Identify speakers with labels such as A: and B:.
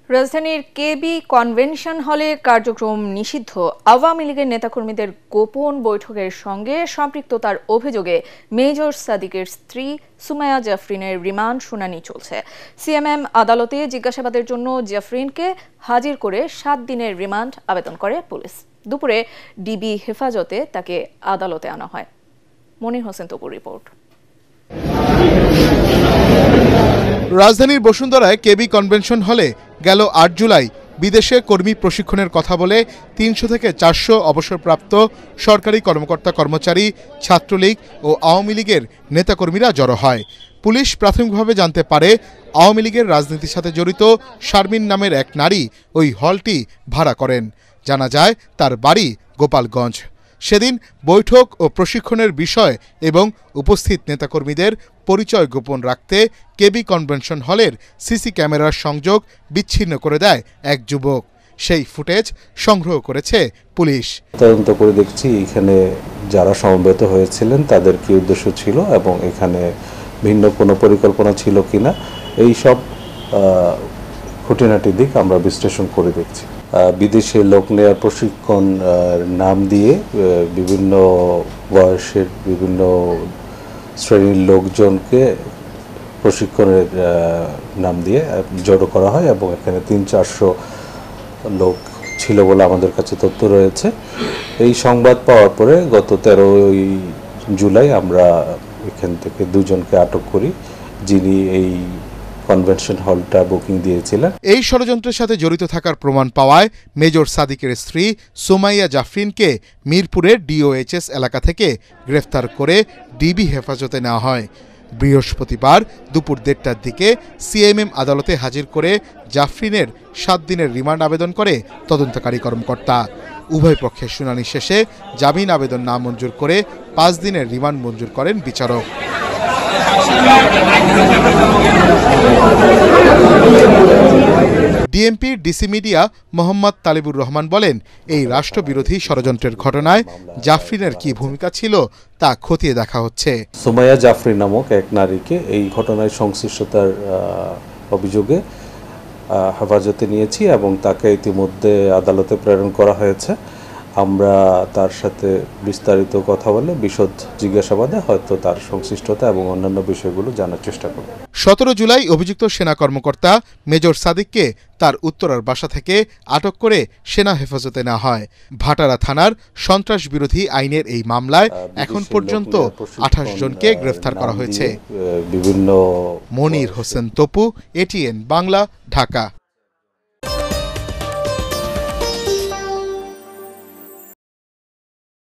A: রাজধানীর কেবি কনভেনশন হলে কার্যক্রম নিষিদ্ধ আওয়ামী লীগের নেতাকর্মীদের গোপন বৈঠকের সঙ্গে সম্পৃক্ততার অভিযোগে মেজর সাদিকের স্ত্রী সুমাইয়া জাফরিনের রিমান্ড শুনানি চলছে। সিএমএম আদালতে জিজ্ঞাসাবাদের জন্য জাফরিনকে হাজির করে 7 দিনের রিমান্ড আবেদন করে পুলিশ। দুপুরে ডিবি হেফাজতে তাকে আদালতে আনা হয়। মনির হোসেন তপুর রিপোর্ট।
B: রাজধানীর বসুন্ধরায় কেবি কনভেনশন হলে গেল ৮ জুলাই বিদেশে কর্মী প্রশিক্ষণের কথা বলে ৩০০ থেকে ৪০০ অবসরপ্রাপ্ত সরকারি কর্মকর্তা কর্মচারী, ছাত্রলীগ ও আওয়ামী লীগের নেতাকর্মীরা জড়ো হয়। পুলিশ প্রাথমিকভাবে জানতে পারে আওয়ামী লীগের রাজনীতির সাথে জড়িত শারমিন নামের এক নারী ওই হলটি ভাড়া করেন। জানা যায় তার বাড়ি গোপালগঞ্জ। সেদিন বৈঠক ও প্রশিক্ষণের বিষয় এবং উপস্থিত নেতাকর্মীদের পরিচয় গোপন রাখতে কেবি কনভেনশন হলের সিসি ক্যামেরার সংযোগ বিচ্ছিন্ন করে দেয় এক যুবক। সেই ফুটেজ সংগ্রহ করেছে পুলিশ।
C: তদন্ত করে দেখছি এখানে যারা সমবেত হয়েছিলেন তাদের কি উদ্দেশ্য ছিল এবং এখানে ভিন্ন কোনো পরিকল্পনা ছিল কিনা, এই সব খুঁটিনাটি দিক আমরা বিশ্লেষণ করে দেখছি। বিদেশে লোক নেওয়ার প্রশিক্ষণ নাম দিয়ে বিভিন্ন বয়সের বিভিন্ন শ্রেণীর লোকজনকে প্রশিক্ষণের নাম দিয়ে জড়ো করা হয় এবং এখানে ৩০০-৪০০ লোক ছিল বলে আমাদের কাছে তথ্য রয়েছে। এই সংবাদ পাওয়ার পরে গত 13 জুলাই আমরা এখান থেকে 2 জনকে আটক করি, যিনি এই কনভেনশন হলটা বুকিং দিয়েছিলেন।
B: এই ষড়যন্ত্রের সাথে জড়িত থাকার প্রমাণ পাওয়ায় মেজর সাদিকের স্ত্রী সুমাইয়া জাফরিনকে মিরপুরের ডিওএইচএস এলাকা থেকে গ্রেফতার করে ডিবি হেফাজতে নেওয়া হয়। বৃহস্পতিবার দুপুর 1:30টার দিকে সিএমএম আদালতে হাজির করে জাফরিনের 7 দিনের রিমান্ড আবেদন করে তদন্তকারী কর্মকর্তা। উভয় পক্ষের শুনানি শেষে জামিন আবেদন নামঞ্জুর করে 5 দিনের রিমান্ড মঞ্জুর করেন বিচারক। ডিএমপির ডিসি মিডিয়া মোহাম্মদ তালিবুর রহমান বলেন, এই রাষ্ট্রবিরোধী ষড়যন্ত্রের ঘটনায় জাফরিনের কি ভূমিকা ছিল তা খতিয়ে দেখা হচ্ছে।
C: সুমাইয়া জাফরিন নামক এক নারীকে এই ঘটনায় সংশ্লিষ্টতার অভিযোগে হেফাজতে নিয়েছি এবং তাকে ইতিমধ্যে আদালতে প্রেরণ করা হয়েছে। আমরা তার সাথে বিস্তারিত কথা বলে বিশদ জিজ্ঞাসাবাদে হয়তো তার সংশ্লিষ্টতা এবং অন্যান্য বিষয়গুলো জানার চেষ্টা করব।
B: 17 জুলাই অভিযুক্ত সেনা কর্মকর্তা মেজর সাদিককে তার উত্তরার বাসা থেকে আটক করে সেনা হেফাজতে নেওয়া হয়। ভাটারা থানার সন্ত্রাস বিরোধী আইনের এই মামলায় এখন পর্যন্ত 28 জনকে গ্রেফতার করা হয়েছে।
C: বিভিন্ন
B: মনির হোসেন তপু, এটিএন বাংলা, ঢাকা।